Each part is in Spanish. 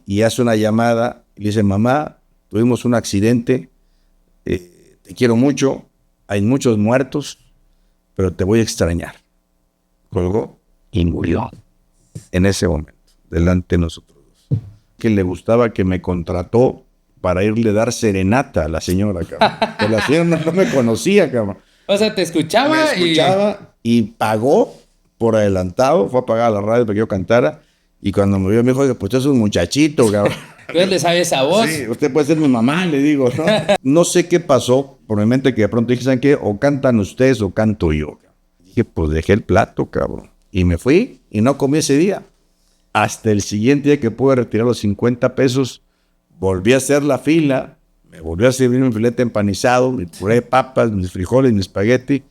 y hace una llamada y le dice, mamá, tuvimos un accidente, te quiero mucho, hay muchos muertos, pero te voy a extrañar. Colgó y murió en ese momento, delante de nosotros dos. Que le gustaba, que me contrató para irle a dar serenata a la señora, cabrón. Que la señora no me conocía, cabrón. O sea, te escuchaba, y pagó por adelantado, fue a pagar a la radio para que yo cantara, y cuando me vio me dijo, pues usted es un muchachito, cabrón. ¿Tú le sabes esa voz? Sí, usted puede ser mi mamá, le digo, ¿no? No sé qué pasó por mi mente, que de pronto dije, ¿saben qué? O cantan ustedes o canto yo. Dije, pues dejé el plato, cabrón. Y me fui y no comí ese día. Hasta el siguiente día que pude retirar los 50 pesos, volví a hacer la fila, me volvió a servir mi filete empanizado, mi puré de papas, mis frijoles, mi espagueti.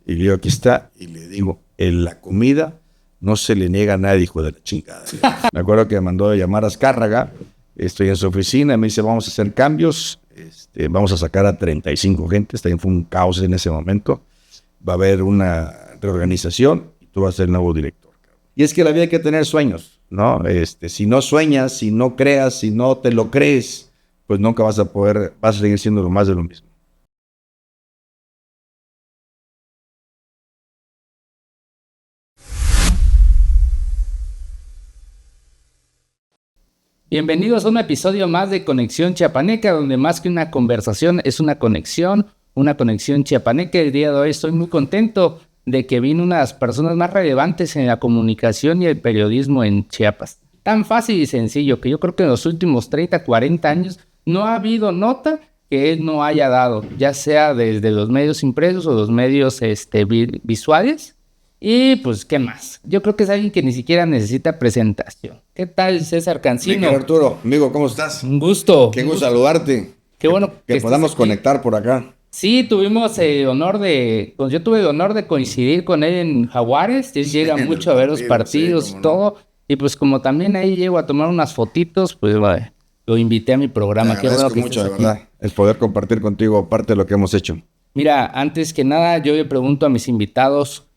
Y le digo, aquí está. Y le digo, en la comida no se le niega a nadie, hijo de la chingada. Me acuerdo que me mandó a llamar a Azcárraga. Estoy en su oficina, me dice, vamos a hacer cambios, vamos a sacar a 35 gentes, también fue un caos en ese momento, va a haber una reorganización y tú vas a ser el nuevo director. Y es que la vida hay que tener sueños, ¿no? Si no sueñas, si no creas, si no te lo crees, pues nunca vas a poder, vas a seguir siendo lo más de lo mismo. Bienvenidos a un episodio más de Conexión Chiapaneca, donde más que una conversación es una conexión chiapaneca. El día de hoy estoy muy contento de que vino una de las personas más relevantes en la comunicación y el periodismo en Chiapas. Tan fácil y sencillo que yo creo que en los últimos 30, 40 años no ha habido nota que él no haya dado, ya sea desde los medios impresos o los medios visuales. Y pues, ¿qué más? Yo creo que es alguien que ni siquiera necesita presentación. ¿Qué tal, César Cancino? Miguel Arturo, amigo, ¿cómo estás? Un gusto. Qué gusto saludarte. Qué bueno que podamos conectar por acá. Sí, tuvimos el honor yo tuve el honor de coincidir con él en Jaguares. Él llega mucho a ver los partidos y todo. Y pues como también ahí llego a tomar unas fotitos, pues lo invité a mi programa. Te agradezco mucho, de verdad, el poder compartir contigo parte de lo que hemos hecho. Mira, antes que nada, yo le pregunto a mis invitados,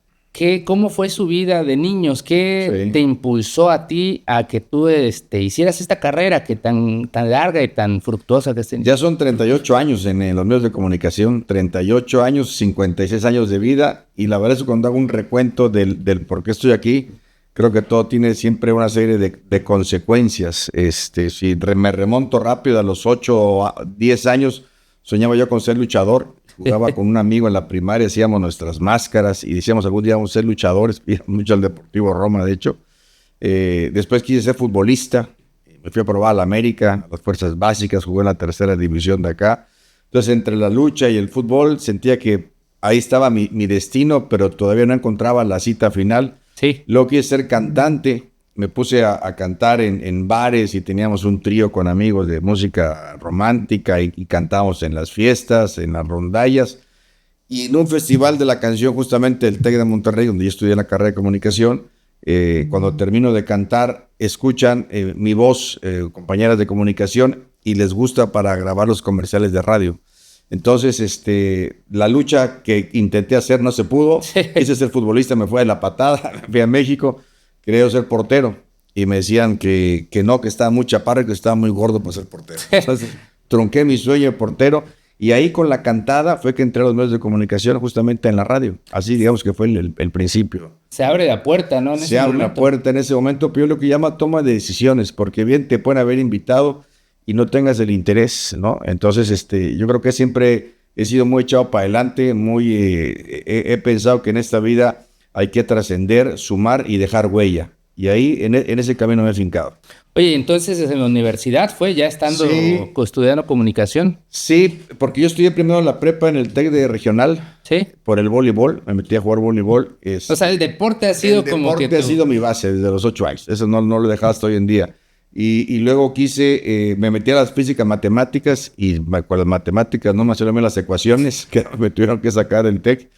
¿cómo fue su vida de niños? ¿Qué te impulsó a ti a que tú hicieras esta carrera que tan larga y tan fructuosa que has tenido? Ya son 38 años en los medios de comunicación, 38 años, 56 años de vida, y la verdad es que cuando hago un recuento del por qué estoy aquí, creo que todo tiene siempre una serie de consecuencias. Si me remonto rápido a los 8 o 10 años, soñaba yo con ser luchador. Jugaba con un amigo en la primaria, hacíamos nuestras máscaras y decíamos algún día vamos a ser luchadores, íbamos mucho al Deportivo Roma, de hecho. Después quise ser futbolista, me fui a probar a la América, a las fuerzas básicas, jugué en la tercera división de acá. Entonces, entre la lucha y el fútbol, sentía que ahí estaba mi destino, pero todavía no encontraba la cita final. Sí. Luego quise ser cantante, me puse a cantar en bares y teníamos un trío con amigos de música romántica y cantábamos en las fiestas, en las rondallas. Y en un festival de la canción, justamente el TEC de Monterrey, donde yo estudié la carrera de comunicación, cuando termino de cantar, escuchan mi voz, compañeras de comunicación, y les gusta para grabar los comerciales de radio. Entonces, la lucha que intenté hacer no se pudo. Quise ser futbolista, me fue de la patada, me fui a México. Quería ser portero y me decían que no, que estaba muy chaparro y que estaba muy gordo para ser portero. Entonces, trunqué mi sueño de portero y ahí con la cantada fue que entré a los medios de comunicación justamente en la radio. Así digamos que fue el principio. Se abre la puerta, ¿no? Se abre la puerta en ese momento, pero yo lo que llama toma de decisiones, porque bien te pueden haber invitado y no tengas el interés, ¿no? Entonces, yo creo que siempre he sido muy echado para adelante, he pensado que en esta vida hay que trascender, sumar y dejar huella. Y ahí, en ese camino me he fincado. Oye, entonces en la universidad fue ya estando estudiando comunicación. Sí, porque yo estudié primero la prepa en el TEC de Regional. Sí. Por el voleibol, me metí a jugar voleibol. O sea, el deporte ha sido ha sido mi base desde los 8 años. Eso no lo he dejado hasta hoy en día. Y luego me metí a las físicas matemáticas y con las matemáticas no me salieron las ecuaciones que me tuvieron que sacar del TEC.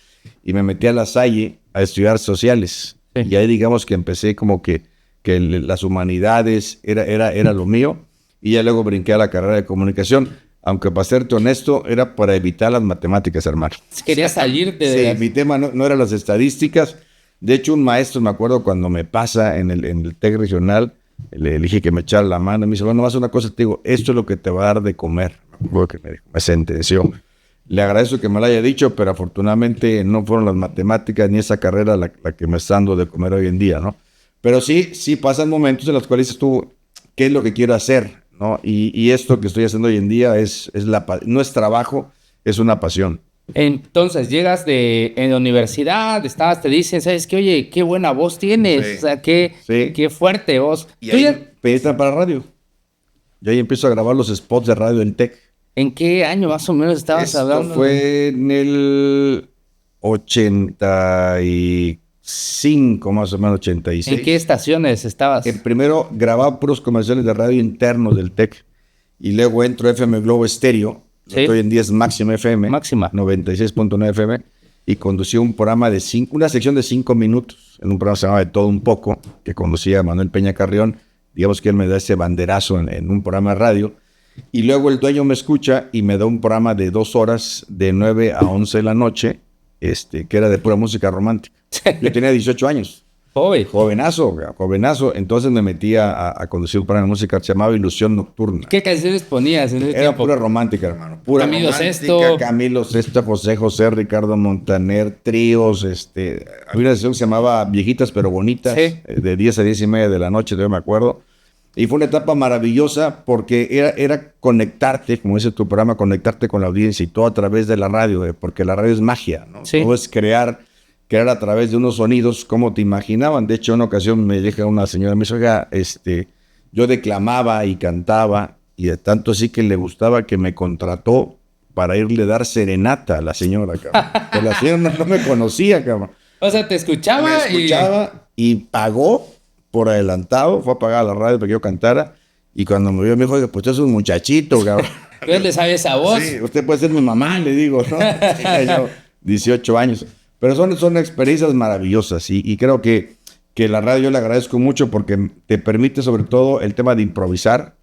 Y me metí a la Salle a estudiar sociales. Sí. Y ahí digamos que empecé como que las humanidades era lo mío. Y ya luego brinqué a la carrera de comunicación. Aunque para serte honesto, era para evitar las matemáticas, hermano. Quería salir de... Sí, mi tema no eran las estadísticas. De hecho, un maestro, me acuerdo cuando me pasa en el TEC regional, Le dije que me echara la mano. Y me dice, bueno, más una cosa, te digo, esto es lo que te va a dar de comer. Me acuerdo que me dijo, me sentenció. Le agradezco que me lo haya dicho, pero afortunadamente no fueron las matemáticas ni esa carrera la que me está dando de comer hoy en día, ¿no? Pero sí pasan momentos en los cuales dices tú, ¿qué es lo que quiero hacer? ¿No? Y esto que estoy haciendo hoy en día no es trabajo, es una pasión. Entonces llegas en la universidad, te dicen, ¿sabes qué? Oye, qué buena voz tienes, Sí. o sea, qué fuerte voz. Y ahí pedí para radio. Y ahí empiezo a grabar los spots de radio del TEC. ¿En qué año más o menos estabas hablando? Fue en el 85, más o menos 86. ¿En qué estaciones estabas? Primero grababa puros comerciales de radio internos del TEC. Y luego entro a FM Globo Estéreo. Sí. Hoy en día es Máxima FM. Máxima. 96.9 FM. Y conducí un programa una sección de 5 minutos. En un programa que se llamaba De Todo Un Poco, que conducía Manuel Peña Carrión. Digamos que él me da ese banderazo en un programa de radio. Y luego el dueño me escucha y me da un programa de 2 horas, de 9 a 11 de la noche, que era de pura música romántica. Yo tenía 18 años. Jovenazo. Entonces me metí a conducir un programa de música que se llamaba Ilusión Nocturna. ¿Qué canciones ponías en ese Era tiempo? pura romántica, hermano. Pura Camilo romántica, Sesto. Camilo Sesto, José, Ricardo Montaner, tríos. Había una sesión que se llamaba Viejitas pero Bonitas, Sí. De 10 a 10 y media de la noche, todavía me acuerdo. Y fue una etapa maravillosa porque era conectarte, como dice tu programa, conectarte con la audiencia y todo a través de la radio, porque la radio es magia, ¿no? Sí. Todo es crear a través de unos sonidos como te imaginaban. De hecho, en una ocasión me dije a una señora, me dijo, oiga, yo declamaba y cantaba y de tanto así que le gustaba que me contrató para irle a dar serenata a la señora, cabrón. Que la señora no me conocía, cabrón. O sea, te escuchaba, Me escuchaba y pagó por adelantado, fue a pagar la radio para que yo cantara. Y cuando me vio me dijo, oiga, pues usted es un muchachito, cabrón. ¿Tú le sabes esa voz? Sí, usted puede ser mi mamá, le digo, ¿no? Yo, 18 años. Pero son experiencias maravillosas y creo que la radio yo le agradezco mucho porque te permite sobre todo el tema de improvisar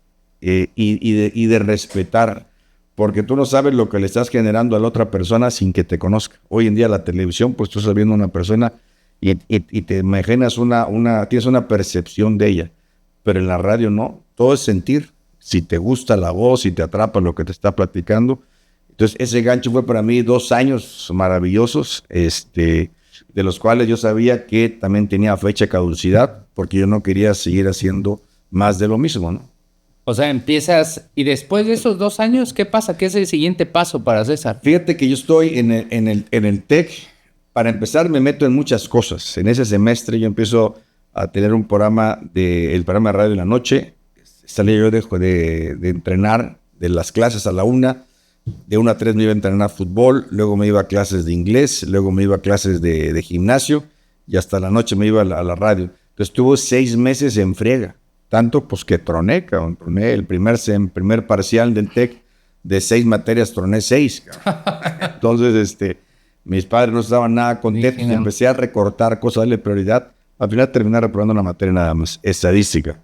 y de respetar, porque tú no sabes lo que le estás generando a la otra persona sin que te conozca. Hoy en día la televisión, pues tú estás viendo a una persona y te imaginas tienes una percepción de ella, pero en la radio no, todo es sentir. Si te gusta la voz, si te atrapa lo que te está platicando. Entonces, ese gancho fue para mí 2 años maravillosos, de los cuales yo sabía que también tenía fecha de caducidad, porque yo no quería seguir haciendo más de lo mismo, ¿no? O sea, empiezas, y después de esos 2 años, ¿qué pasa? ¿Qué es el siguiente paso para César? Fíjate que yo estoy en el TEC. Para empezar, me meto en muchas cosas. En ese semestre yo empiezo a tener el programa de radio en la noche. Salía yo de entrenar de las clases a la 1. De 1 a 3 me iba a entrenar fútbol, luego me iba a clases de inglés, luego me iba a clases de gimnasio y hasta la noche me iba a la radio. Entonces estuve 6 meses en friega, tanto pues que troné, cabrón. Troné el primer parcial del TEC de 6 materias, troné 6. Entonces, mis padres no estaban nada contentos, empecé a recortar cosas, darle prioridad. Al final terminé reprobando una materia nada más, estadística.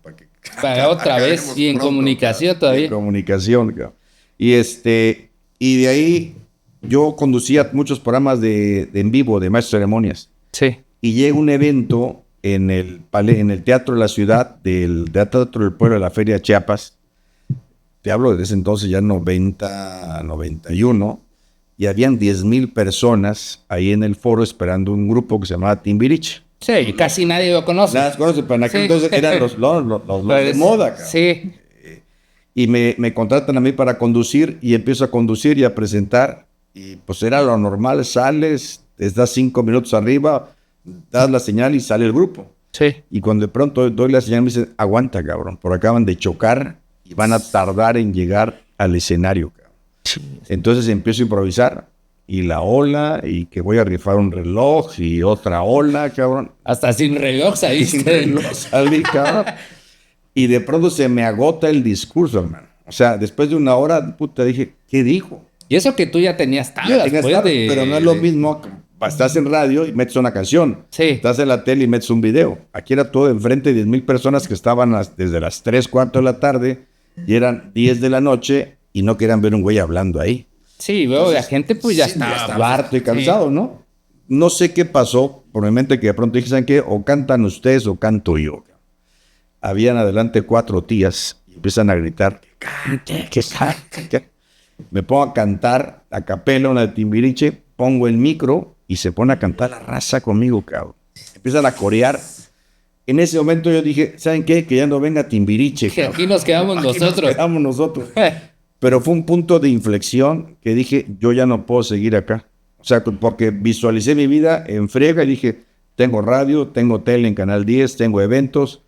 Para otra vez, y en comunicación todavía. En comunicación, cabrón. Y de ahí yo conducía muchos programas en vivo de maestros de ceremonias. Sí. Y llega un evento en el Teatro de la Ciudad, del Teatro del Pueblo de la Feria de Chiapas. Te hablo desde ese entonces, ya 90, 91. Y habían 10,000 personas ahí en el foro esperando un grupo que se llamaba Timbiriche. Sí, casi nadie lo conoce. Nadie conoce, pero en aquel entonces eran los de moda, cabrón. Sí. Y me contratan a mí para conducir y empiezo a conducir y a presentar. Y pues era lo normal, sales, te das 5 minutos arriba, das la señal y sale el grupo. Sí. Y cuando de pronto doy la señal me dicen, aguanta, cabrón, porque acaban de chocar y van a tardar en llegar al escenario, cabrón. Sí. Entonces empiezo a improvisar y la ola y que voy a rifar un reloj y otra ola, cabrón. Hasta sin reloj saliste. Sin reloj salí, cabrón. Y de pronto se me agota el discurso, hermano. O sea, después de 1 hora, puta, dije, ¿qué dijo? Y eso que tú ya tenías tablas, pero no es lo mismo. Estás en radio y metes una canción. Sí. Estás en la tele y metes un video. Aquí era todo enfrente de 10,000 personas que estaban desde las 3, 4 de la tarde y eran 10 de la noche y no querían ver un güey hablando ahí. Sí, veo, la gente pues ya estaba harto y cansado, sí. ¿No? No sé qué pasó por mi mente que de pronto dije, ¿saben qué? O cantan ustedes o canto yo. habían adelante 4 tías y empiezan a gritar, que cante. Me pongo a cantar a capela una de Timbiriche, pongo el micro y se pone a cantar la raza conmigo, cabrón. Empiezan a corear. En ese momento yo dije, ¿saben qué? Que ya no venga Timbiriche. Que aquí nos quedamos nosotros. Nos quedamos nosotros. Pero fue un punto de inflexión que dije, yo ya no puedo seguir acá. O sea, porque visualicé mi vida en friega y dije, tengo radio, tengo tele en Canal 10, tengo eventos,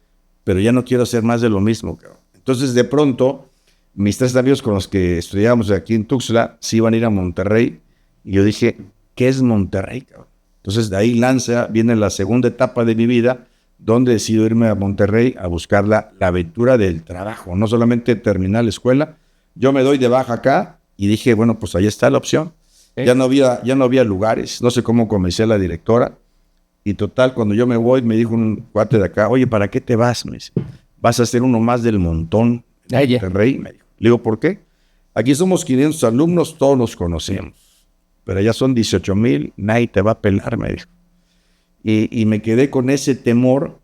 pero ya no quiero hacer más de lo mismo, cabrón. Entonces, de pronto, mis 3 amigos con los que estudiábamos aquí en Tuxtla se iban a ir a Monterrey y yo dije, ¿qué es Monterrey, cabrón? Entonces, de ahí viene la segunda etapa de mi vida, donde decido irme a Monterrey a buscar la aventura del trabajo, no solamente terminar la escuela. Yo me doy de baja acá y dije, bueno, pues ahí está la opción. Ya no había lugares, no sé cómo convencí a la directora. Y total, cuando yo me voy, me dijo un cuate de acá, oye, ¿para qué te vas? Me dice, vas a ser uno más del montón de Monterrey. Me dijo. Le digo, ¿por qué? Aquí somos 500 alumnos, todos nos conocemos. Pero allá son 18,000, nadie te va a pelar, me dijo. Y me quedé con ese temor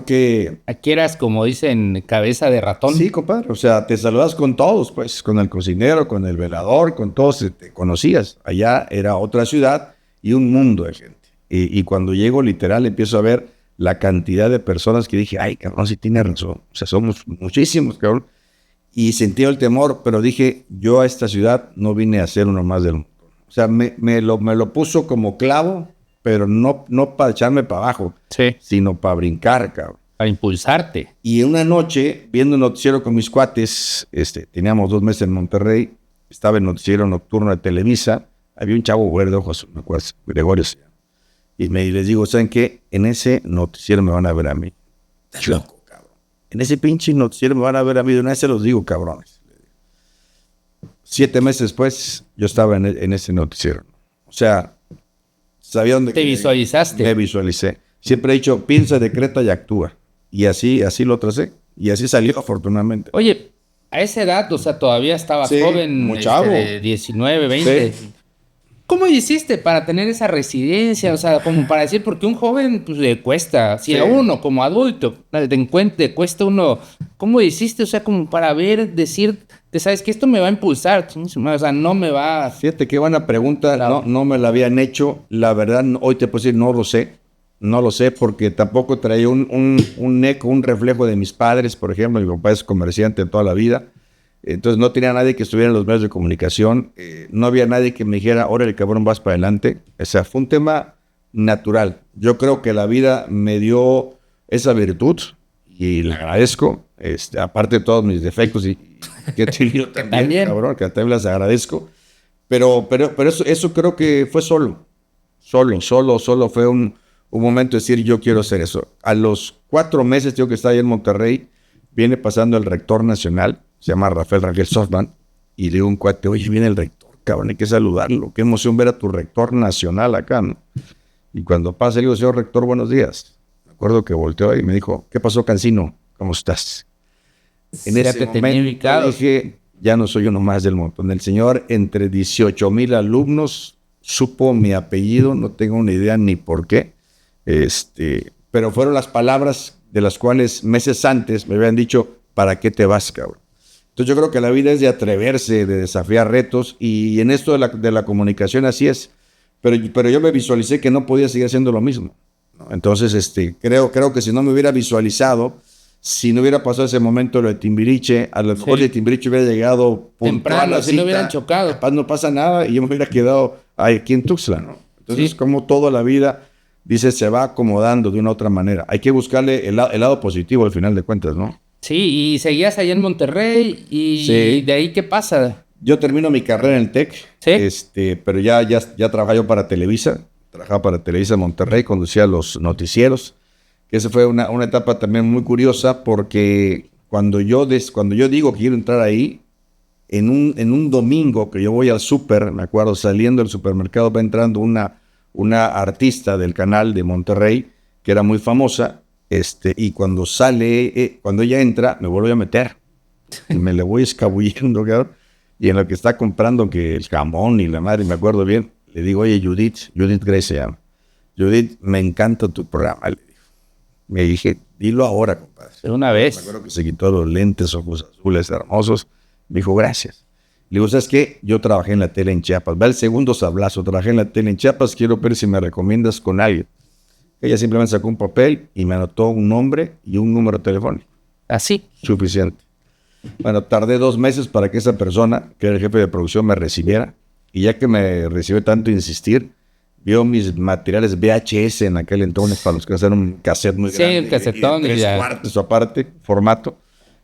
que... Aquí eras, como dicen, cabeza de ratón. Sí, compadre, o sea, te saludas con todos, pues, con el cocinero, con el velador, con todos te conocías. Allá era otra ciudad y un mundo de gente. Y cuando llego, literal, empiezo a ver la cantidad de personas que dije, ay, cabrón, sí tiene razón. O sea, somos muchísimos, cabrón. Y sentí el temor, pero dije, yo a esta ciudad no vine a ser uno más del mundo. O sea, me lo puso como clavo, pero no para echarme para abajo, sí, sino para brincar, cabrón. Para impulsarte. Y una noche, viendo un noticiero con mis cuates, teníamos 2 meses en Monterrey, estaba el noticiero nocturno de Televisa, había un chavo güero de ojos, me acuerdo, Gregorio se llama. Y les digo, ¿saben qué? En ese noticiero me van a ver a mí. Estás loco, cabrón. En ese pinche noticiero me van a ver a mí, de una vez se los digo, cabrones. 7 meses después, yo estaba en ese noticiero. O sea, sabía dónde... ¿Te visualizaste? Me visualicé. Siempre he dicho, piensa, decreta y actúa. Y así lo tracé. Y así salió, afortunadamente. Oye, a esa edad, o sea, todavía estabas joven. Muy chavo. De 19, 20. Sí. ¿Cómo hiciste para tener esa residencia? O sea, como para decir, porque un joven pues, le cuesta, si a uno como adulto le cuesta uno, ¿cómo hiciste? O sea, como para ver, decir, ¿sabes que esto me va a impulsar? O sea, no me va... Fíjate qué buena pregunta, claro. No me la habían hecho. La verdad, hoy te puedo decir, no lo sé, porque tampoco traía un eco, un reflejo de mis padres, por ejemplo. Mi papá es comerciante toda la vida. Entonces no tenía nadie que estuviera en los medios de comunicación, no había nadie que me dijera, órale cabrón, vas para adelante. O sea, fue un tema natural. Yo creo que la vida me dio esa virtud y le agradezco, aparte de todos mis defectos y que he tenido también, cabrón, que también las agradezco. Pero eso creo que fue solo fue un momento de decir, yo quiero hacer eso. A los 4 meses, tengo que estar ahí en Monterrey, viene pasando el rector nacional, se llama Rafael Rangel Softman, y le digo a un cuate, oye, viene el rector, cabrón, hay que saludarlo, qué emoción ver a tu rector nacional acá, ¿no? Y cuando pasa, le digo, señor rector, buenos días. Me acuerdo que volteó y me dijo, ¿qué pasó, Cancino? ¿Cómo estás? En ya ese momento dije, ya no soy uno más del montón. El señor, entre 18,000 alumnos, supo mi apellido, no tengo una idea ni por qué, pero fueron las palabras de las cuales meses antes me habían dicho, ¿para qué te vas, cabrón? Entonces yo creo que la vida es de atreverse, de desafiar retos, y en esto de la comunicación así es, pero yo me visualicé que no podía seguir haciendo lo mismo, ¿no? Entonces creo que si no me hubiera visualizado, si no hubiera pasado ese momento lo de Timbiriche, a lo mejor de Timbiriche hubiera llegado temprano, si no hubieran chocado. Capaz no pasa nada y yo me hubiera quedado aquí en Tuxtla, ¿no? Entonces como toda la vida, dice, se va acomodando de una u otra manera. Hay que buscarle el lado positivo al final de cuentas, ¿no? Sí, y seguías allá en Monterrey y de ahí, ¿qué pasa? Yo termino mi carrera en el TEC, pero ya trabajaba yo para Televisa, trabajaba para Televisa Monterrey, conducía los noticieros, que esa fue una etapa también muy curiosa, porque cuando yo digo que quiero entrar ahí, en un domingo que yo voy al súper, me acuerdo, saliendo del supermercado, va entrando una artista del canal de Monterrey, que era muy famosa, y cuando sale, cuando ella entra, me vuelvo a meter. Y me le voy escabullendo, cabrón. Y en lo que está comprando, que el jamón y la madre, me acuerdo bien, le digo, oye, Judith Grace se llama. Judith, me encanta tu programa. Le digo. Me dije, Dilo ahora, compadre. De una Me vez. acuerdo que se quitó los lentes, ojos azules hermosos. Me dijo, gracias. Le digo, ¿sabes qué? Yo trabajé en la tele en Chiapas. Va el segundo sablazo. Trabajé en la tele en Chiapas. Quiero ver si me recomiendas con alguien. Ella simplemente sacó un papel y me anotó un nombre y un número telefónico. Así. Suficiente. Bueno, tardé 2 meses para que esa persona, que era el jefe de producción, me recibiera. Y ya que me recibió tanto insistir, vio mis materiales VHS en aquel entonces, para los que hacían un cassette muy Sí, grande. el casetón. Y de 3/4 aparte, formato.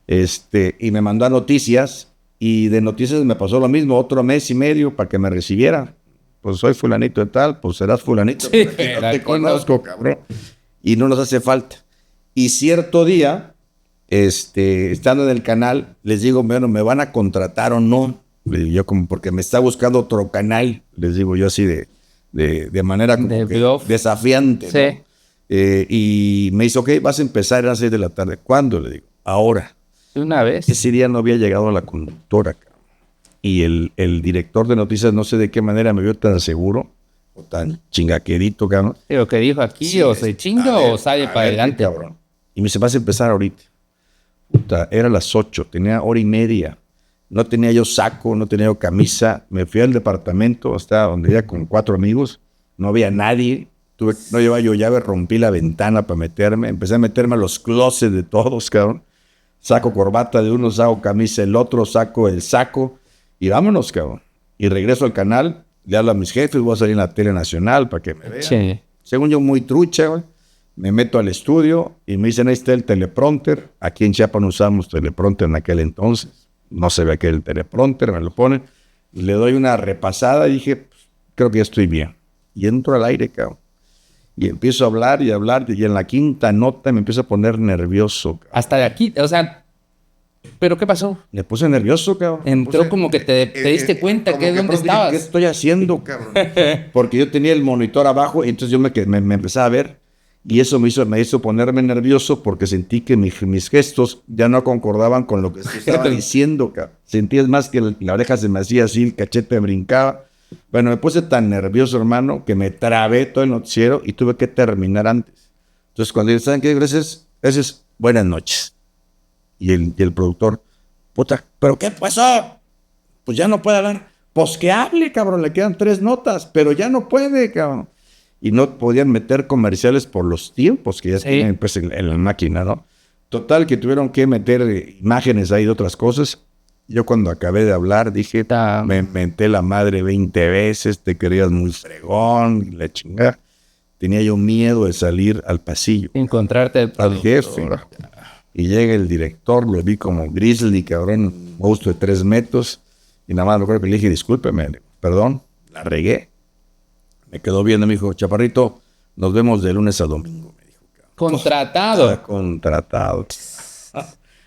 Y me mandó a Noticias. Y de Noticias me pasó lo mismo, otro mes y medio para que me recibiera. Pues soy fulanito de tal, pues serás fulanito. Sí, pero pero te aquí conozco, cabrón. Y no nos hace falta. Y cierto día, estando en el canal, les digo, bueno, ¿me van a contratar o no? Le digo yo, como porque me está buscando otro canal, les digo yo así de manera como De que bluff. desafiante. Sí. ¿No? Y me dice, ok, vas a empezar a las 6 de la tarde. ¿Cuándo? Le digo, ahora. De una vez. Ese día no había llegado a la conductora, cabrón. Y el director de noticias, no sé de qué manera me vio tan seguro o tan chingaquerito, cabrón. Lo que dijo aquí, Sí, o se chinga o sale para adelante. cabrón. Y me dice, vas a empezar ahorita. Puta, era las 8, tenía hora y media. No tenía yo saco, no tenía yo camisa. Me fui al departamento, hasta donde iba con 4 amigos. No había nadie. No llevaba yo llave, rompí la ventana para meterme. Empecé a meterme a los closets de todos, cabrón. Saco corbata de uno, saco camisa del otro, saco el saco. Y vámonos, cabrón. Y regreso al canal, le hablo a mis jefes, voy a salir en la tele nacional para que me vean. Sí. Según yo, muy trucha, güey. Me meto al estudio y me dicen, ahí está el teleprompter. Aquí en Chiapas no usamos teleprompter en aquel entonces. No se ve que el teleprompter, me lo ponen. Le doy una repasada y dije, pues, creo que ya estoy bien. Y entro al aire, cabrón. Y empiezo a hablar y hablar. Y en la quinta nota me empiezo a poner nervioso, cabrón. Hasta de aquí, o sea, ¿pero qué pasó? Me puse nervioso, cabrón. Entró como que te diste cuenta como que es donde pronto dije, estabas. ¿qué estoy haciendo, cabrón? Porque yo tenía el monitor abajo y entonces yo me empecé a ver y eso me hizo ponerme nervioso porque sentí que mis gestos ya no concordaban con lo que se estaba diciendo, cabrón. Sentí más que la oreja se me hacía así, el cachete me brincaba. Bueno, me puse tan nervioso, hermano, que me trabé todo el noticiero y tuve que terminar antes. Entonces cuando dije, ¿saben qué? Gracias, buenas noches. Y el productor, puta, ¿pero qué pasó? Pues ya no puede hablar. Pues que hable, cabrón, le quedan 3 notas, pero ya no puede, cabrón. Y no podían meter comerciales por los tiempos que ya tienen pues, en la máquina, ¿no? Total, que tuvieron que meter imágenes ahí de otras cosas. Yo cuando acabé de hablar dije, me menté la madre 20 veces, te querías muy fregón, la chingada. Tenía yo miedo de salir al pasillo. Encontrarte al jefe. Y llega el director, lo vi como grizzly, cabrón, un monstruo de 3 metros. Y nada más me acuerdo que le dije, discúlpeme, perdón, la regué. Me quedó viendo, me dijo, chaparrito, nos vemos de lunes a domingo, me dijo. Contratado. Contratado.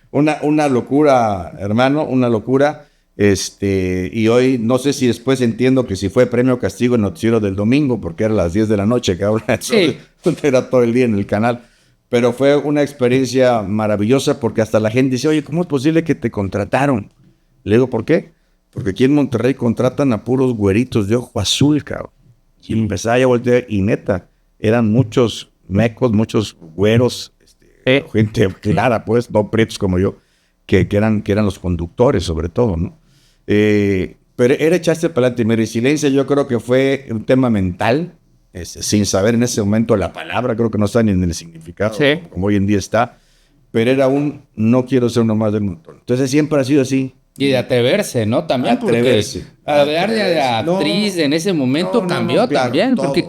Una locura, hermano, una locura. Y hoy, no sé si después entiendo que si fue premio o castigo el noticiero del domingo, porque era a las 10 de la noche, cabrón. Sí. Era todo el día en el canal. Pero fue una experiencia maravillosa porque hasta la gente dice, oye, ¿cómo es posible que te contrataron? Le digo, ¿por qué? Porque aquí en Monterrey contratan a puros güeritos de ojo azul, cabrón. Y empecé a voltear y neta, eran muchos mecos, muchos güeros, gente clara, pues, no prietos como yo, que eran los conductores sobre todo, ¿no? Pero era echarse para adelante. Mi resiliencia yo creo que fue un tema mental, sin saber en ese momento la palabra, creo que no está ni en el significado, como hoy en día está, pero era no quiero ser uno más del montón. Entonces siempre ha sido así. Y de atreverse, ¿no? También atreverse. Porque hablar de actriz en ese momento cambió claro, también. Porque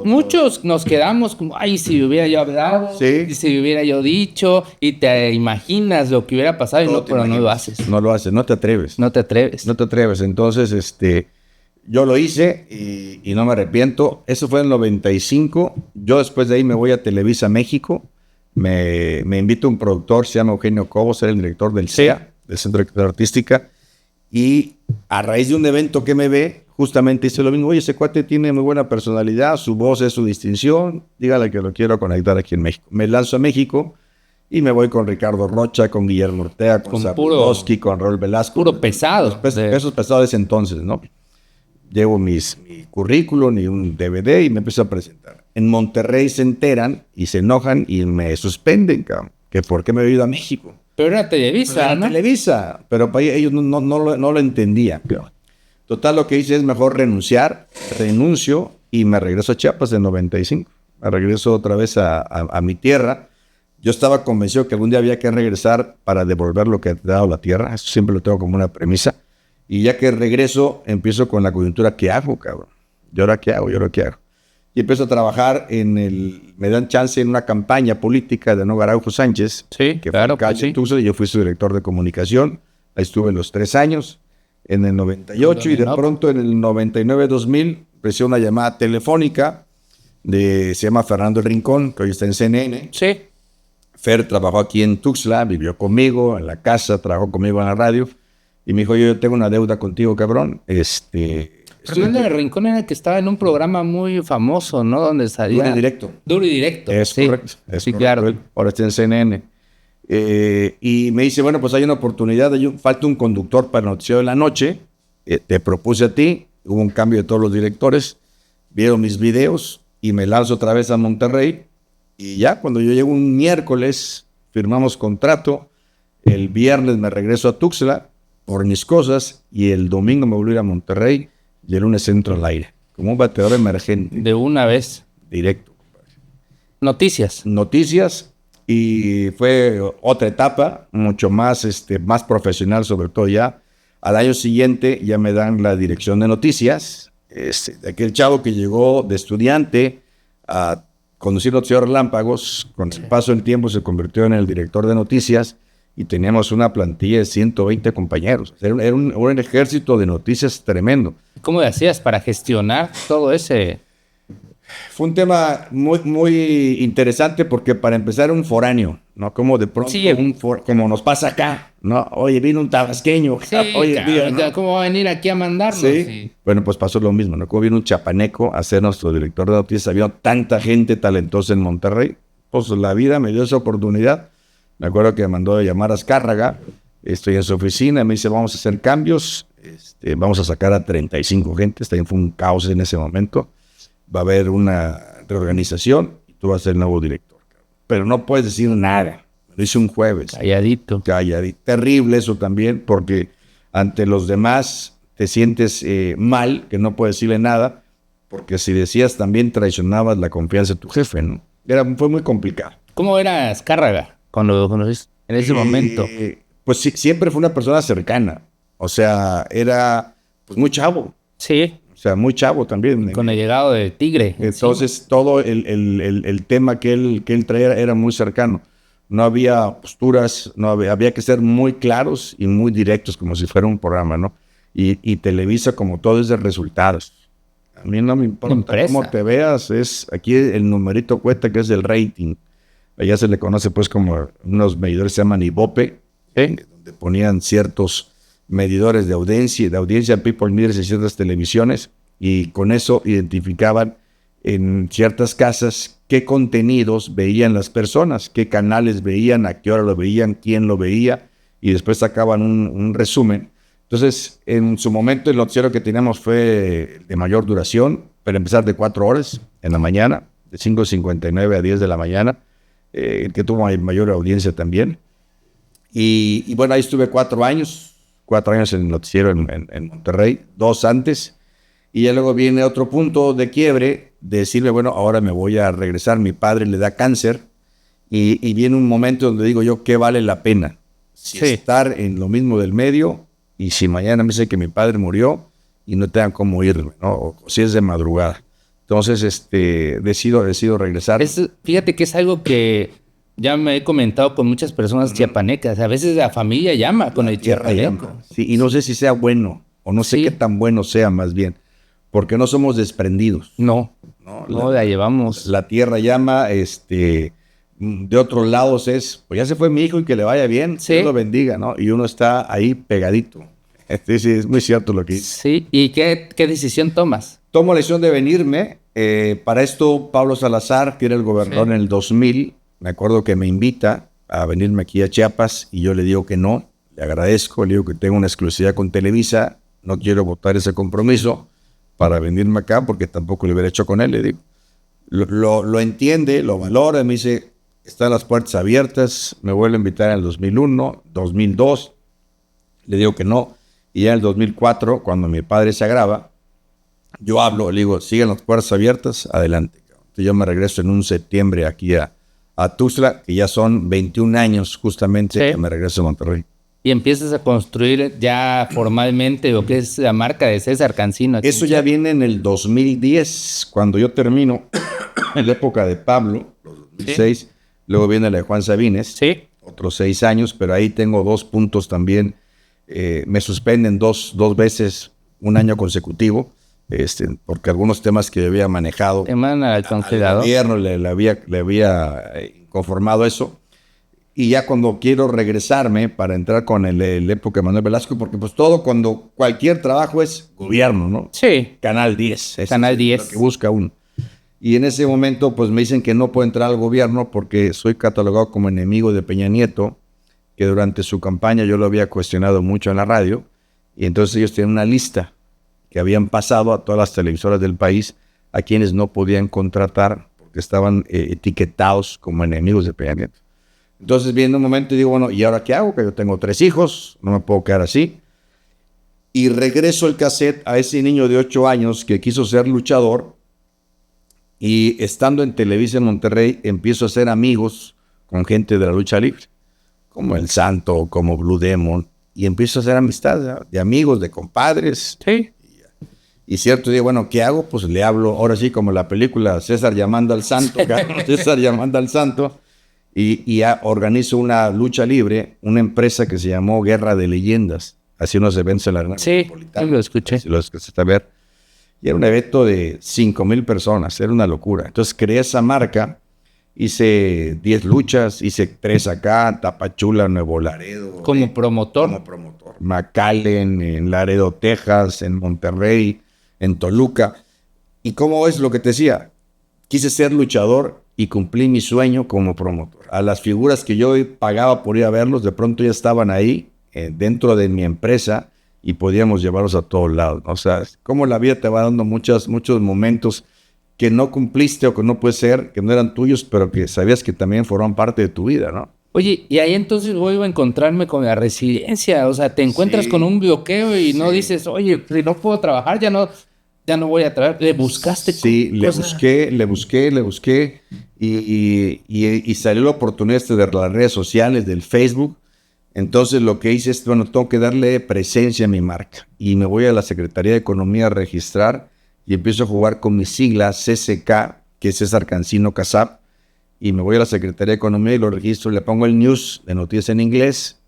muchos nos quedamos como, ay, si hubiera yo hablado, y si hubiera yo dicho, y te imaginas lo que hubiera pasado, y pero no lo haces. No lo haces, no te atreves. No te atreves. No te atreves. Entonces, yo lo hice y no me arrepiento. Eso fue en el 95. Yo después de ahí me voy a Televisa México. Me invita un productor, se llama Eugenio Cobos, era el director del CEA, del Centro de Creación Artística. Y a raíz de un evento que me ve, justamente dice lo mismo. Oye, ese cuate tiene muy buena personalidad, su voz es su distinción. Dígale que lo quiero conectar aquí en México. Me lanzo a México y me voy con Ricardo Rocha, con Guillermo Ortega, con Zabludovsky, con Raúl Velasco. Puro pesado. Pesos pesados de ese entonces, ¿no? Llevo mi currículum y un DVD y me empiezo a presentar. en Monterrey se enteran y se enojan y me suspenden, cabrón. Que por qué me he ido a México. Pero era Televisa, ¿no? Televisa, pero para ellos no lo entendían, cabrón. Total, lo que hice es mejor renunciar, renuncio y me regreso a Chiapas en 95. Me regreso otra vez a mi tierra. Yo estaba convencido que algún día había que regresar para devolver lo que ha dado la tierra. Eso siempre lo tengo como una premisa. Y ya que regreso, empiezo con la coyuntura. ¿Qué hago, cabrón? ¿Y ahora qué hago? Y empiezo a trabajar me dan chance en una campaña política de Noé Araujo Sánchez. Sí, que claro, fue en Calle Tuxtla, y yo fui su director de comunicación. Ahí estuve los 3 años. En el 98 y de pronto en el 99-2000 recibió una llamada telefónica se llama Fernando El Rincón, que hoy está en CNN. Sí. Fer trabajó aquí en Tuxtla, vivió conmigo en la casa, trabajó conmigo en la radio y me dijo, yo tengo una deuda contigo, cabrón. Fernando El Rincón era el que estaba en un programa muy famoso, ¿no? Donde salía... Duro y directo. Es correcto. Sí, claro. Ahora está en CNN. Y me dice, bueno, pues hay una oportunidad, falta un conductor para el noticiero de la noche, te propuse a ti, hubo un cambio de todos los directores, vieron mis videos y me lanzo otra vez a Monterrey y ya cuando yo llego un miércoles, firmamos contrato, el viernes me regreso a Tuxtla por mis cosas y el domingo me volví a ir a Monterrey y el lunes entro al aire, como un bateador emergente. De una vez. Directo. Noticias. Y fue otra etapa, mucho más, más profesional, sobre todo ya. Al año siguiente ya me dan la dirección de noticias. Aquel chavo que llegó de estudiante a conducir Noticiero Relámpagos, con el paso del tiempo se convirtió en el director de noticias y teníamos una plantilla de 120 compañeros. Era un ejército de noticias tremendo. ¿Cómo hacías para gestionar todo ese...? Fue un tema muy, muy interesante porque para empezar un foráneo, ¿no? Como de pronto, sí, como nos pasa acá, ¿no? Oye, vino un tabasqueño. Sí, oye, ¿no? ¿Cómo va a venir aquí a mandarnos? Sí. Bueno, pues pasó lo mismo, ¿no? Como vino un chapaneco a ser nuestro director de noticias, había tanta gente talentosa en Monterrey, pues la vida me dio esa oportunidad. Me acuerdo que me mandó a llamar a Azcárraga, estoy en su oficina, me dice, vamos a hacer cambios, vamos a sacar a 35 gentes, también fue un caos en ese momento. Va a haber una reorganización y tú vas a ser el nuevo director. Pero no puedes decir nada. Lo hice un jueves. Calladito. Terrible eso también, porque ante los demás te sientes mal, que no puedes decirle nada, porque si decías también traicionabas la confianza de tu jefe, ¿no? Fue muy complicado. ¿Cómo era Azcárraga cuando lo conociste en ese momento? Pues sí, siempre fue una persona cercana. O sea, era pues muy chavo. Sí. O sea, muy chavo también. Con el llegado de Tigre. Entonces, todo el tema que él traía era muy cercano. No había posturas, había que ser muy claros y muy directos, como si fuera un programa, ¿no? Y Televisa, como todo, es de resultados. A mí no me importa cómo te veas, aquí el numerito cuesta, que es el rating. Allá se le conoce, pues, como unos medidores se llaman Ibope, donde ponían ciertos medidores de audiencia People Meters en ciertas televisiones, y con eso identificaban en ciertas casas qué contenidos veían las personas, qué canales veían, a qué hora lo veían, quién lo veía, y después sacaban un resumen. Entonces, en su momento el noticiero que teníamos fue de mayor duración, pero empezar de 4 horas en la mañana, de 5:59 a 10 de la mañana, el que tuvo mayor audiencia también. Y bueno, ahí estuve 4 años en el noticiero en Monterrey, 2 antes, y ya luego viene otro punto de quiebre, de decirme, bueno, ahora me voy a regresar, mi padre le da cáncer, y viene un momento donde digo yo, ¿qué vale la pena? Si estar en lo mismo del medio, y si mañana me dice que mi padre murió, y no tengan cómo irme, ¿no? O si es de madrugada. Entonces, decido regresar. Fíjate que es algo que ya me he comentado con muchas personas chiapanecas. A veces la familia llama con el chiapaneco. Sí, y no sé si sea bueno, o no sé qué tan bueno sea más bien, porque no somos desprendidos. No, la llevamos. La tierra llama, de otros lados pues ya se fue mi hijo y que le vaya bien, Dios lo bendiga, ¿no? Y uno está ahí pegadito. Sí, es muy cierto lo que dice. Sí, ¿y qué decisión tomas? Tomo la decisión de venirme. Para esto, Pablo Salazar, que era el gobernador en el 2000, me acuerdo que me invita a venirme aquí a Chiapas y yo le digo que no, le agradezco, le digo que tengo una exclusividad con Televisa, no quiero votar ese compromiso para venirme acá porque tampoco lo hubiera hecho con él, le digo. lo entiende, lo valora, me dice, están las puertas abiertas, me vuelve a invitar en el 2001, 2002, le digo que no, y ya en el 2004, cuando mi padre se agrava, yo hablo, le digo, siguen las puertas abiertas, adelante. Entonces yo me regreso en un septiembre aquí a Tuxtla, que ya son 21 años justamente que me regreso a Monterrey. Y empiezas a construir ya formalmente lo que es la marca de César Cancino. Eso ya viene en el 2010, cuando yo termino, en la época de Pablo, 2006, ¿sí? Luego viene la de Juan Sabines, ¿sí? Otros 6 años, pero ahí tengo 2 puntos también. Me suspenden dos veces un año consecutivo, porque algunos temas que había manejado al gobierno le había conformado eso. Y ya cuando quiero regresarme para entrar con el época de Manuel Velasco, porque pues cualquier trabajo es gobierno, ¿no? Sí. Canal 10. Canal 10. Lo que busca uno. Y en ese momento pues me dicen que no puedo entrar al gobierno porque soy catalogado como enemigo de Peña Nieto, que durante su campaña yo lo había cuestionado mucho en la radio. Y entonces ellos tienen una lista que habían pasado a todas las televisoras del país a quienes no podían contratar porque estaban etiquetados como enemigos de Peña Nieto. Entonces viene un momento y digo, bueno, ¿y ahora qué hago? Que yo tengo 3 hijos, no me puedo quedar así. Y regreso el cassette a ese niño de 8 años que quiso ser luchador y estando en Televisa en Monterrey empiezo a hacer amigos con gente de la lucha libre, como El Santo, como Blue Demon, y empiezo a hacer amistad de amigos, de compadres. Sí. Y cierto día, bueno, ¿qué hago? Pues le hablo, ahora sí, como la película César llamando al Santo, César llamando al Santo. Y ya organizo una lucha libre, una empresa que se llamó Guerra de Leyendas. Así unos eventos en la Arena Metropolitana. Sí, lo escuché. Así lo escuché ver. Y era un evento de 5,000 personas, era una locura. Entonces creé esa marca, hice 10 luchas, hice 3 acá, Tapachula, Nuevo Laredo. Como promotor. Como promotor. McAllen, en Laredo, Texas, en Monterrey, en Toluca. ¿Y cómo es lo que te decía? Quise ser luchador y cumplí mi sueño como promotor. A las figuras que yo pagaba por ir a verlos, de pronto ya estaban ahí, dentro de mi empresa, y podíamos llevarlos a todos lados, ¿no? O sea, como la vida te va dando muchos momentos que no cumpliste o que no puede ser, que no eran tuyos, pero que sabías que también forman parte de tu vida, ¿no? Oye, y ahí entonces vuelvo a encontrarme con la resiliencia, o sea, te encuentras con un bloqueo y no dices, oye, si no puedo trabajar, ya no voy a trabajar. ¿Le buscaste? Sí, le busqué y salió la oportunidad de las redes sociales, del Facebook. Entonces lo que hice es, bueno, tengo que darle presencia a mi marca y me voy a la Secretaría de Economía a registrar y empiezo a jugar con mis siglas CCK, que es César Cancino Casap, y me voy a la Secretaría de Economía y lo registro, le pongo el news de noticias en inglés,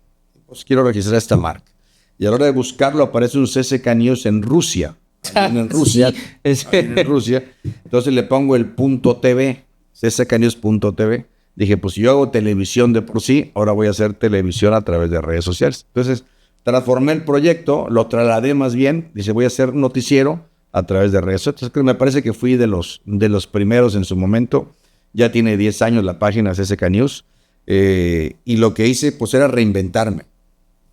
pues quiero registrar esta marca. Y a la hora de buscarlo aparece un CCK News en Rusia. En Rusia, sí. En Rusia. Entonces le pongo el .tv, CCKnews.tv. Dije, pues si yo hago televisión de por sí, ahora voy a hacer televisión a través de redes sociales. Entonces transformé el proyecto, lo trasladé más bien, dice, voy a hacer noticiero a través de redes sociales. Entonces me parece que fui de los primeros en su momento. Ya tiene 10 años la página CCK News. Y lo que hice pues era reinventarme.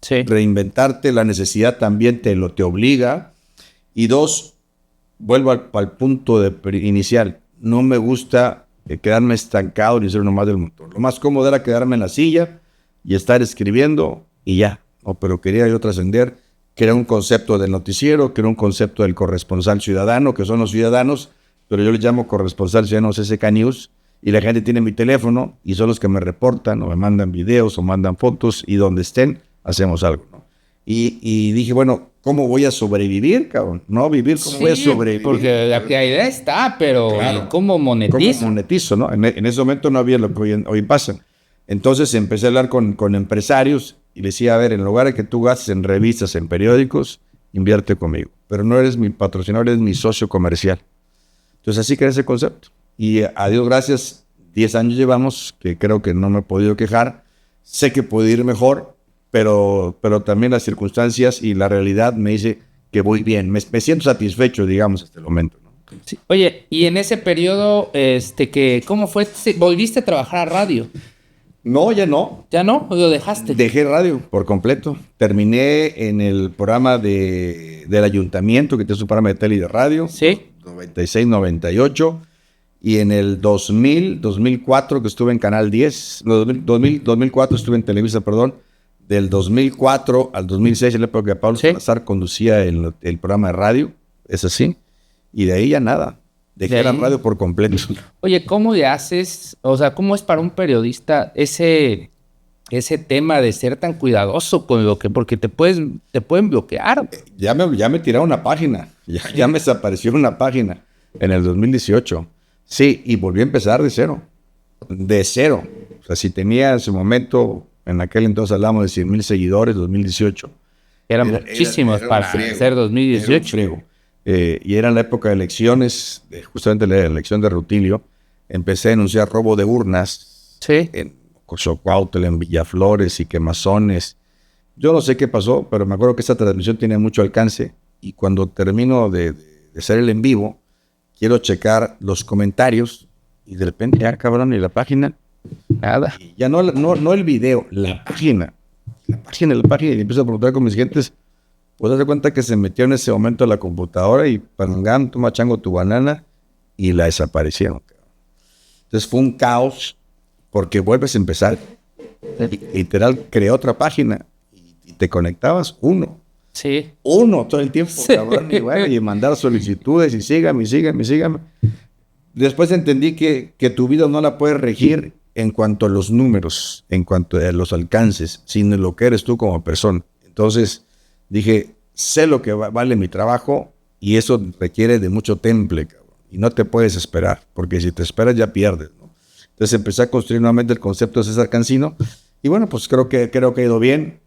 Sí. Reinventarte, la necesidad también te obliga. Y 2, vuelvo al punto inicial. No me gusta quedarme estancado ni ser uno más del motor. Lo más cómodo era quedarme en la silla y estar escribiendo y ya. No, pero quería yo trascender. Creé un concepto del noticiero, creé un concepto del corresponsal ciudadano, que son los ciudadanos, pero yo les llamo corresponsal ciudadano CCK News. Y la gente tiene mi teléfono y son los que me reportan o me mandan videos o mandan fotos y donde estén hacemos algo, ¿no? Y dije, bueno, ¿cómo voy a sobrevivir, cabrón? No vivir, ¿cómo voy a sobrevivir? Porque la idea está, pero claro, ¿cómo monetizo? ¿Cómo monetizo, no? En ese momento no había lo que hoy pasa. Entonces empecé a hablar con empresarios y les decía, a ver, en lugar de que tú gastes en revistas, en periódicos, invierte conmigo. Pero no eres mi patrocinador, eres mi socio comercial. Entonces así creé ese concepto. Y a Dios gracias, 10 años llevamos, que creo que no me he podido quejar. Sé que puedo ir mejor, pero también las circunstancias y la realidad me dice que voy bien. Me siento satisfecho, digamos, hasta el momento, ¿no? Sí. Oye, y en ese periodo, ¿cómo fue? ¿Volviste a trabajar a radio? No, ya no. ¿Ya no? ¿O lo dejaste? Dejé radio por completo. Terminé en el programa del ayuntamiento, que es un programa de tele y de radio. Sí. 96, 98. Y en el 2004 que estuve en Canal 10, no, 2004 estuve en Televisa, perdón, del 2004 al 2006, en la época que Pablo Salazar conducía el programa de radio, es así, y de ahí ya nada, dejé la radio por completo. Oye, ¿cómo le haces, o sea, cómo es para un periodista ese tema de ser tan cuidadoso con lo que, porque te pueden bloquear? Ya me tiraron una página, ya me desapareció una página en el 2018. Sí, y volví a empezar de cero. De cero. O sea, si tenía en su momento, en aquel entonces hablamos de 100,000 seguidores, 2018. Eran muchísimos para ser 2018. Y era en la época de elecciones, justamente la elección de Rutilio. Empecé a denunciar robo de urnas. Sí. En Xocuautla, en Villaflores y quemazones. Yo no sé qué pasó, pero me acuerdo que esta transmisión tenía mucho alcance. Y cuando termino de hacer el en vivo, quiero checar los comentarios y de repente, ya cabrón, y la página, nada. Y ya no el video, la página, y empiezo a preguntar con mis gentes, pues das cuenta que se metió en ese momento a la computadora y pangán, toma chango tu banana, y la desaparecieron. Entonces fue un caos, porque vuelves a empezar. Literal, creé otra página y te conectabas uno. Sí. Uno todo el tiempo, cabrón, y mandar solicitudes y sígame. Después entendí que tu vida no la puedes regir en cuanto a los números, en cuanto a los alcances, sino en lo que eres tú como persona. Entonces dije, sé lo que vale mi trabajo y eso requiere de mucho temple, cabrón, y no te puedes esperar, porque si te esperas ya pierdes, ¿no? Entonces empecé a construir nuevamente el concepto de César Cancino y bueno, pues creo que ha ido bien.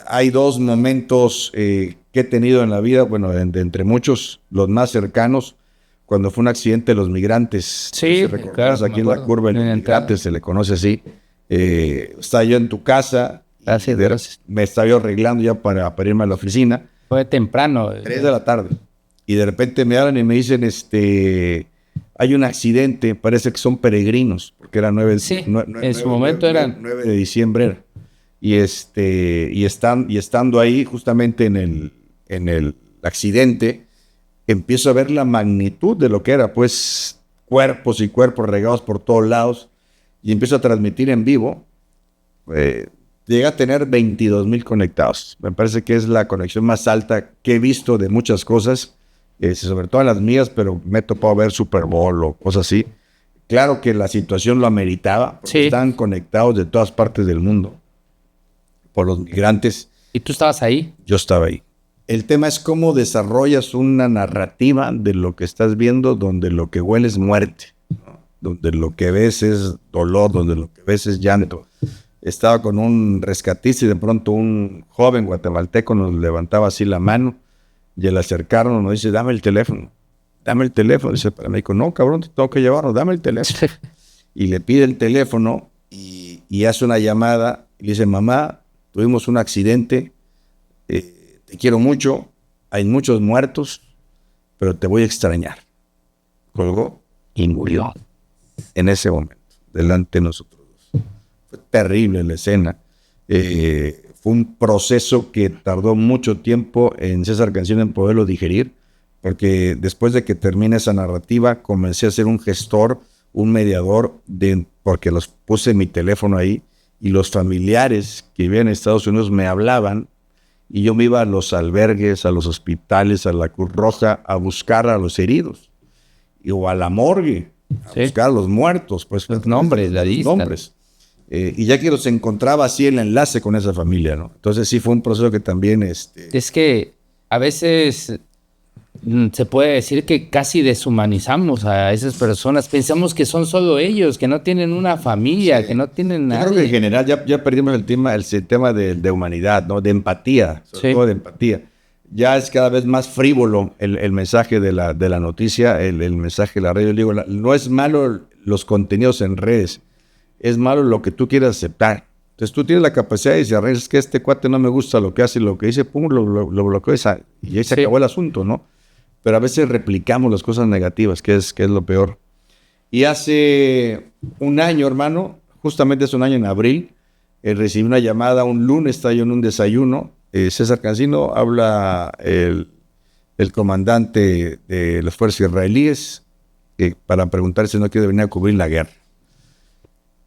Hay dos momentos que he tenido en la vida, bueno, entre muchos, los más cercanos, cuando fue un accidente de los migrantes. Sí, claro, aquí en la curva de los migrantes se le conoce así. Estaba yo en tu casa, gracias. Me estaba yo arreglando ya para irme a la oficina. Fue temprano. 3 de la tarde. Y de repente me hablan y me dicen, hay un accidente, parece que son peregrinos, porque era 9 de diciembre era. Y estando ahí justamente en el accidente, empiezo a ver la magnitud de lo que era, pues cuerpos y cuerpos regados por todos lados, y empiezo a transmitir en vivo. Llegué a tener 22,000 conectados. Me parece que es la conexión más alta que he visto de muchas cosas, sobre todo en las mías, pero me he topado ver Super Bowl o cosas así. Claro que la situación lo ameritaba, porque estaban conectados de todas partes del mundo por los migrantes. ¿Y tú estabas ahí? Yo estaba ahí. El tema es cómo desarrollas una narrativa de lo que estás viendo, donde lo que huele es muerte, ¿no? Donde lo que ves es dolor, donde lo que ves es llanto. Estaba con un rescatista y de pronto un joven guatemalteco nos levantaba así la mano y al acercarnos nos dice, dame el teléfono. Dice el paramédico, no, cabrón, te tengo que llevarlo, dame el teléfono. Y le pide el teléfono y hace una llamada y le dice, mamá, tuvimos un accidente, te quiero mucho, hay muchos muertos, pero te voy a extrañar. Colgó y murió en ese momento, delante de nosotros dos. Fue terrible la escena. Fue un proceso que tardó mucho tiempo en César Cancino en poderlo digerir, porque después de que termine esa narrativa, comencé a ser un gestor, un mediador, porque los puse mi teléfono ahí, y los familiares que vivían en Estados Unidos me hablaban, y yo me iba a los albergues, a los hospitales, a la Cruz Roja, a buscar a los heridos, o a la morgue, a buscar a los muertos, pues los nombres, la lista. Nombres. Y ya que los encontraba así el enlace con esa familia, ¿no? Entonces sí fue un proceso que también... Es que a veces se puede decir que casi deshumanizamos a esas personas. Pensamos que son solo ellos, que no tienen una familia, que no tienen nada. Yo creo que en general ya perdimos el tema de humanidad, ¿no? De empatía, sobre todo de empatía. Ya es cada vez más frívolo el mensaje de la noticia, el mensaje de la radio. Digo, no es malo los contenidos en redes, es malo lo que tú quieras aceptar. Entonces tú tienes la capacidad de decir, es que este cuate no me gusta lo que hace, lo que dice, pum, lo bloqueo y ahí se acabó el asunto, ¿no? Pero a veces replicamos las cosas negativas, que es lo peor. Y hace un año, hermano, justamente hace un año en abril, recibí una llamada un lunes, estaba yo en un desayuno, César Cancino, habla el comandante de las fuerzas israelíes, que para preguntar si no quiere venir a cubrir la guerra.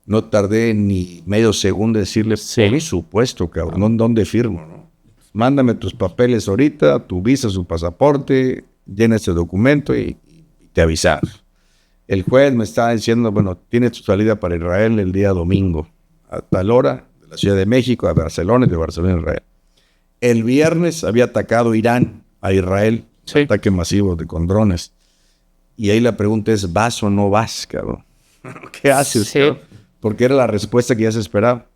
No tardé ni medio segundo en decirle, por supuesto, cabrón, ¿dónde firmo? ¿No? Mándame tus papeles ahorita, tu visa, su pasaporte, llena ese documento y te avisas. El juez me estaba diciendo, bueno, tienes tu salida para Israel el día domingo, a tal hora, de la Ciudad de México a Barcelona y de Barcelona a Israel. El viernes había atacado Irán a Israel, ataque masivo con drones. Y ahí la pregunta es, ¿vas o no vas, cabrón? ¿Qué haces, cabrón? Porque era la respuesta que ya se esperaba.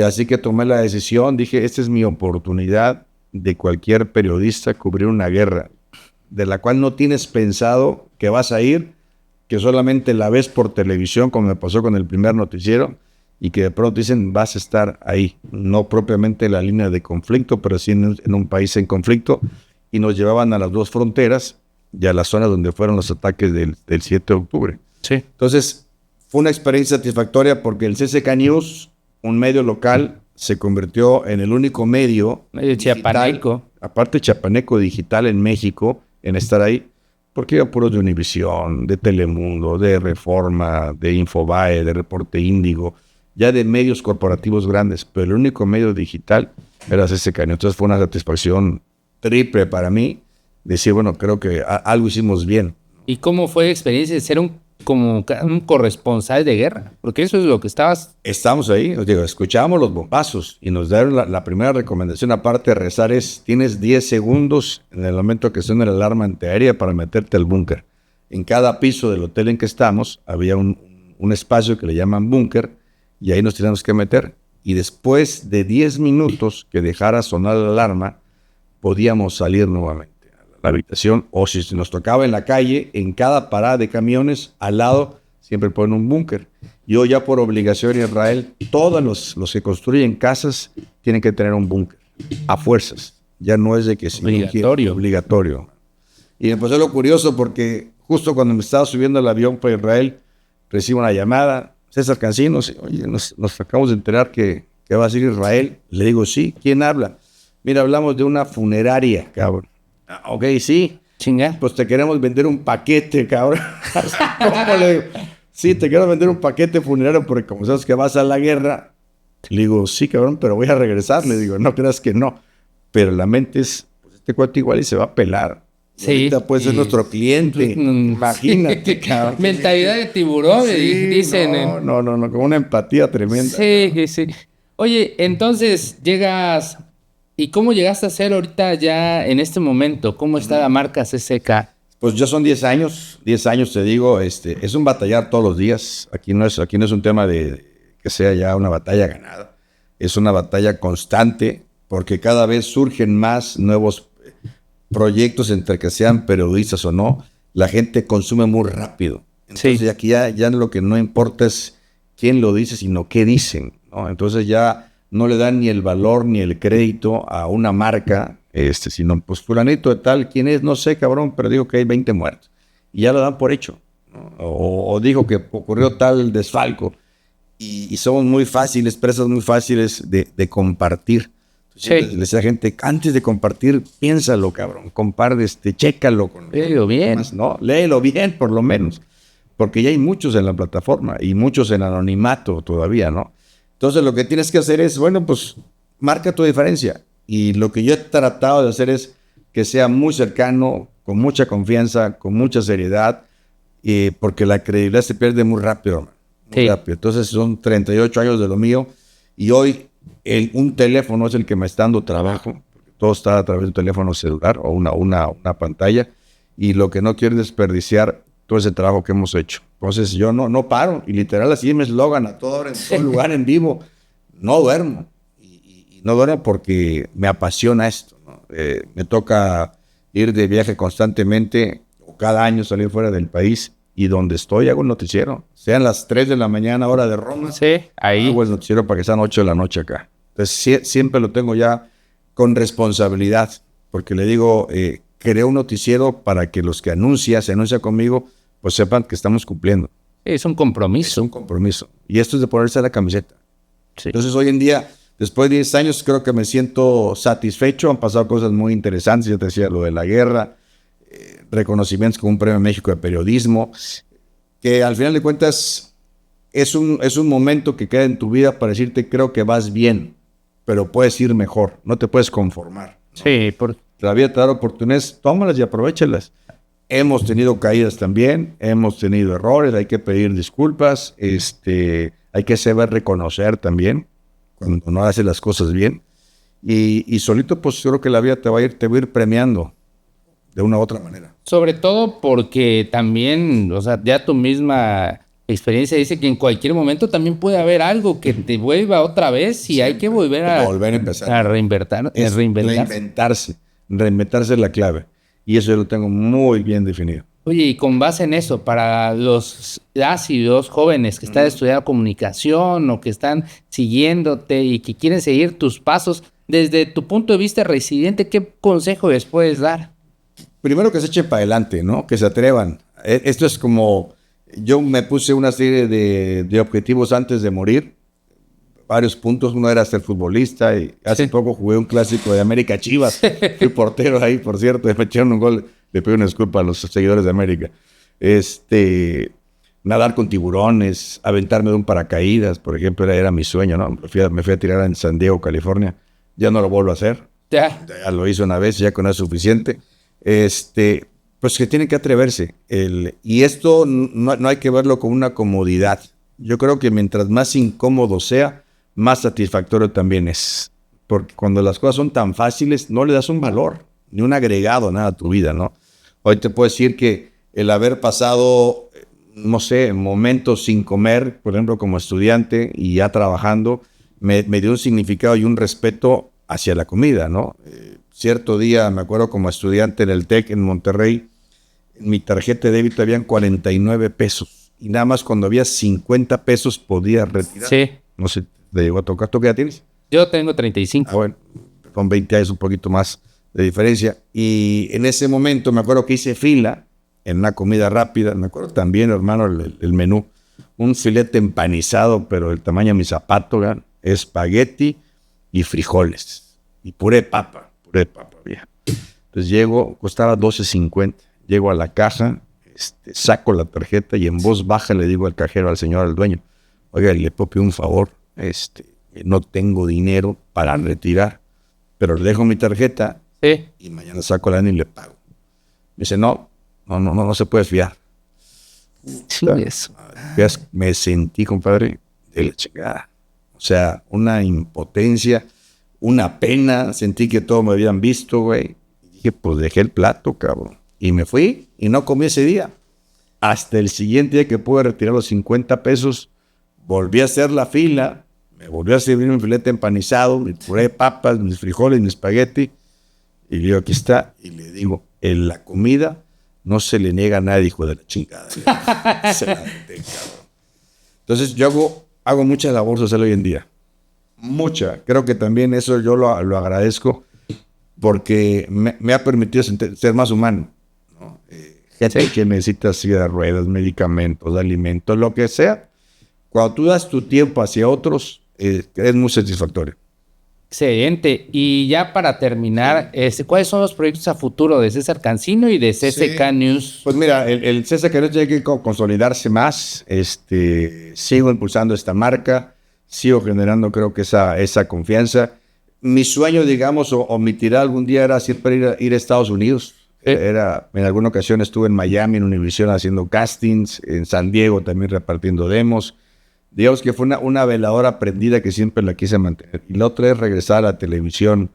Así que tomé la decisión, dije, esta es mi oportunidad de cualquier periodista cubrir una guerra de la cual no tienes pensado que vas a ir, que solamente la ves por televisión, como me pasó con el primer noticiero, y que de pronto dicen, vas a estar ahí, no propiamente en la línea de conflicto, pero sí en un país en conflicto, y nos llevaban a las dos fronteras y a la zona donde fueron los ataques del 7 de octubre. Sí. Entonces, fue una experiencia satisfactoria porque el CCK News, un medio local, se convirtió en el único medio chiapaneco, aparte chiapaneco digital en México, en estar ahí, porque iba puros de Univisión, de Telemundo, de Reforma, de Infobae, de Reporte Índigo, ya de medios corporativos grandes, pero el único medio digital era CCK News. Entonces fue una satisfacción triple para mí, decir, bueno, creo que algo hicimos bien. ¿Y cómo fue la experiencia de ser como un corresponsal de guerra? Porque eso es lo que Estamos ahí, os digo, escuchábamos los bombazos y nos dieron la primera recomendación, aparte de rezar, es, tienes 10 segundos en el momento que suena la alarma antiaérea para meterte al búnker. En cada piso del hotel en que estamos había un espacio que le llaman búnker y ahí nos teníamos que meter. Y después de 10 minutos que dejara sonar la alarma, podíamos salir nuevamente a la habitación, o si nos tocaba en la calle, en cada parada de camiones, al lado, siempre ponen un búnker. Yo ya por obligación en Israel, todos los que construyen casas tienen que tener un búnker, a fuerzas. Ya no es de que sea obligatorio. Y me pasó lo curioso porque justo cuando me estaba subiendo al avión para Israel, recibo una llamada, César Cancinos, oye, nos acabamos de enterar que va a ser Israel. Le digo, sí, ¿quién habla? Mira, hablamos de una funeraria, cabrón. Ok, sí. Chinga. Pues te queremos vender un paquete, cabrón. ¿Cómo le digo? Sí, te quiero vender un paquete funerario porque como sabes que vas a la guerra. Le digo, sí, cabrón, pero voy a regresar. Le digo, no creas que no. Pero la mente es, pues este cuate igual y se va a pelar. Sí. Ahorita puede ser nuestro cliente. Imagínate, cabrón. Mentalidad de tiburón, Sí, dicen. No, con una empatía tremenda. Sí. Oye, entonces llegas... ¿Y cómo llegaste a ser ahorita ya en este momento? ¿Cómo está la marca CCK? Pues ya son 10 años te digo, es un batallar todos los días. Aquí no es un tema de que sea ya una batalla ganada. Es una batalla constante porque cada vez surgen más nuevos proyectos, entre que sean periodistas o no. La gente consume muy rápido. Entonces aquí ya lo que no importa es quién lo dice, sino qué dicen, ¿no? Entonces ya no le dan ni el valor ni el crédito a una marca, sino pues fulanito de tal, ¿quién es? No sé, cabrón, pero digo que hay 20 muertos. Y ya lo dan por hecho, ¿no? O dijo que ocurrió tal desfalco. Y somos muy fáciles, presas muy fáciles de compartir. Entonces, le decía a la gente, antes de compartir, piénsalo, cabrón, comparte, chécalo. Léelo bien. ¿No? Léelo bien, por lo menos. Porque ya hay muchos en la plataforma y muchos en anonimato todavía, ¿no? Entonces lo que tienes que hacer es, bueno, pues marca tu diferencia. Y lo que yo he tratado de hacer es que sea muy cercano, con mucha confianza, con mucha seriedad, porque la credibilidad se pierde muy rápido. Muy rápido. Entonces son 38 años de lo mío y hoy un teléfono es el que me está dando trabajo. Porque todo está a través de un teléfono celular o una pantalla y lo que no quiero es desperdiciar todo ese trabajo que hemos hecho. Entonces yo no paro, y literal así es mi eslogan a todo lugar en vivo, no duermo, y no duermo porque me apasiona esto, ¿no? Me toca ir de viaje constantemente, o cada año salir fuera del país, y donde estoy hago un noticiero, sean las 3 de la mañana hora de Roma, ahí hago el noticiero para que sean 8 de la noche acá. Entonces siempre lo tengo ya con responsabilidad, porque le digo, creo un noticiero para que los que se anuncian conmigo, pues sepan que estamos cumpliendo. Es un compromiso. Es un compromiso. Y esto es de ponerse la camiseta. Sí. Entonces hoy en día, después de 10 años, creo que me siento satisfecho. Han pasado cosas muy interesantes. Yo te decía lo de la guerra. reconocimientos como un Premio México de Periodismo, que al final de cuentas es un momento que queda en tu vida para decirte, creo que vas bien, pero puedes ir mejor, no te puedes conformar, ¿no? Sí, La vida te da oportunidades, tómalas y aprovéchalas. Hemos tenido caídas también, hemos tenido errores, hay que pedir disculpas, hay que saber reconocer también cuando no haces las cosas bien. Y solito, pues creo que la vida te va a ir premiando de una u otra manera. sobre todo porque también, o sea, ya tu misma experiencia dice que en cualquier momento también puede haber algo que te vuelva otra vez y hay que volver a empezar. A reinventarse. Reinventarse es la clave. Y eso yo lo tengo muy bien definido. Oye, y con base en eso, para las y los jóvenes que están estudiando comunicación o que están siguiéndote y que quieren seguir tus pasos, desde tu punto de vista residente, ¿qué consejo les puedes dar? Primero que se echen para adelante, ¿no? Que se atrevan. Esto es como, yo me puse una serie de objetivos antes de morir, varios puntos. Uno era ser futbolista y hace poco jugué un clásico de América Chivas. Fui portero ahí, por cierto, me echaron un gol. Le pido una disculpa a los seguidores de América. Nadar con tiburones, aventarme de un paracaídas, por ejemplo, era mi sueño, ¿no? Me fui a tirar en San Diego, California. Ya no lo vuelvo a hacer. Ya lo hice una vez, ya con eso es suficiente. Pues que tienen que atreverse. Y esto no hay que verlo como una comodidad. Yo creo que mientras más incómodo sea, más satisfactorio también es. Porque cuando las cosas son tan fáciles, no le das un valor, ni un agregado nada a tu vida, ¿no? Hoy te puedo decir que el haber pasado, no sé, momentos sin comer, por ejemplo, como estudiante y ya trabajando, me dio un significado y un respeto hacia la comida, ¿no? Cierto día, me acuerdo como estudiante en el TEC en Monterrey, en mi tarjeta de débito habían 49 pesos. Y nada más cuando había 50 pesos podía retirar. Sí. No sé, ¿te llegó a tocar? ¿Tú qué edad tienes? Yo tengo 35. Bueno, con 20 años un poquito más de diferencia. Y en ese momento me acuerdo que hice fila en una comida rápida. Me acuerdo también, hermano, el menú. Un filete empanizado, pero del tamaño de mi zapato, ¿verdad? Espagueti y frijoles. Y puré de papa, vieja. Entonces llego, costaba $12.50. Llego a la caja, saco la tarjeta y en voz baja le digo al cajero, al señor, al dueño, oiga, le puedo pedir un favor, no tengo dinero para retirar, pero le dejo mi tarjeta y mañana saco la lana y le pago. Me dice, no se puede fiar. Sí, eso. Me sentí, compadre, de la chingada. O sea, una impotencia, una pena, sentí que todos me habían visto, güey. Y dije, pues dejé el plato, cabrón. Y me fui y no comí ese día. Hasta el siguiente día que pude retirar los 50 pesos, volví a hacer la fila, me volvió a servir mi filete empanizado, mi puré de papas, mis frijoles, mi espagueti. Y le digo, aquí está. Y le digo, en la comida no se le niega a nadie, hijo de la chingada. Se la dejé, cabrón. Entonces yo hago mucha labor social hoy en día. Mucha. Creo que también eso yo lo agradezco porque me ha permitido ser más humano, ¿no? Gente que necesita silla de ruedas, medicamentos, alimentos, lo que sea. Cuando tú das tu tiempo hacia otros, es muy satisfactorio. Excelente. Y ya para terminar, ¿cuáles son los proyectos a futuro de César Cancino y de CCK News? Pues mira, el CCK News tiene que consolidarse más. Sigo impulsando esta marca, sigo generando, creo que esa confianza. Mi sueño, digamos, o mi tirada algún día era siempre ir a Estados Unidos. En alguna ocasión estuve en Miami, en Univision, haciendo castings, en San Diego también repartiendo demos. Digamos que fue una veladora prendida que siempre la quise mantener. Y la otra es regresar a la televisión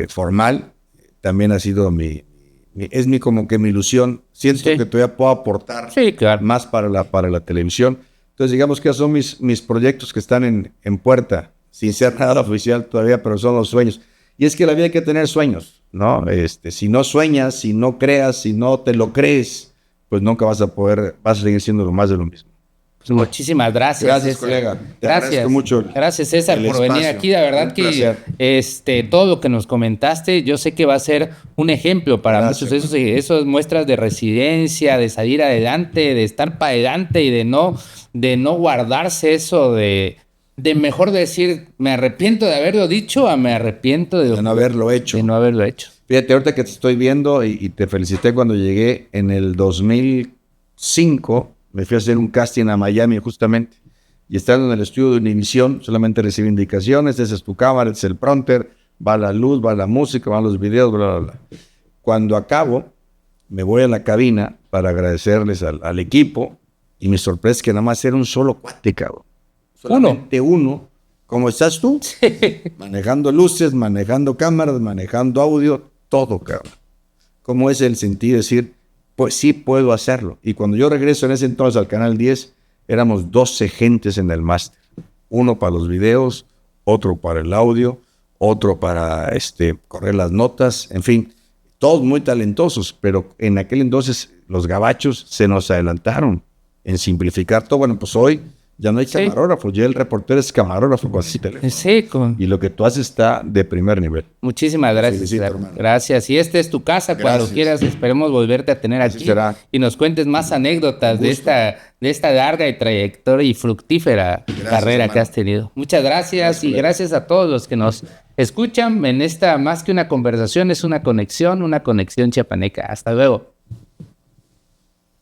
formal. También ha sido como que mi ilusión. Siento que todavía puedo aportar más para la televisión. Entonces digamos que esos son mis proyectos que están en puerta, sin ser nada oficial todavía, pero son los sueños. Y es que la vida hay que tener sueños, ¿no? Si no sueñas, si no creas, si no te lo crees, pues nunca vas a seguir siendo lo más de lo mismo. Pues muchísimas gracias. Gracias, colega. Te agradezco mucho. Gracias, César, por venir aquí. La verdad que todo lo que nos comentaste, yo sé que va a ser un ejemplo para muchos de esos muestras de resiliencia, de salir adelante, de estar para adelante y de no guardarse eso de De mejor decir, me arrepiento de haberlo dicho a me arrepiento de no haberlo hecho. De no haberlo hecho. Fíjate, ahorita que te estoy viendo y te felicité cuando llegué en el 2005, me fui a hacer un casting a Miami justamente. Y estando en el estudio de Univision, solamente recibí indicaciones, esa es tu cámara, ese es el prompter, va la luz, va la música, van los videos, bla, bla, bla. Cuando acabo, me voy a la cabina para agradecerles al equipo y mi sorpresa es que nada más era un solo cuate, cabrón. Solamente uno. ¿Cómo estás tú? Sí. Manejando luces, manejando cámaras, manejando audio, todo, cabrón. ¿Cómo es el sentido de decir, pues sí puedo hacerlo? Y cuando yo regreso en ese entonces al Canal 10, éramos 12 gentes en el máster. Uno para los videos, otro para el audio, otro para correr las notas, en fin, todos muy talentosos, pero en aquel entonces los gabachos se nos adelantaron en simplificar todo. Bueno, pues hoy ya no hay camarógrafo, ya el reportero es camarógrafo con así teléfono. Sí, y lo que tú haces está de primer nivel. Muchísimas gracias. Gracias. Y esta es tu casa, cuando quieras, esperemos volverte a tener aquí y nos cuentes más anécdotas de esta larga y trayectoria y fructífera carrera, hermano, que has tenido. Muchas gracias y gracias a todos los que nos escuchan en esta más que una conversación, es una conexión chiapaneca. Hasta luego.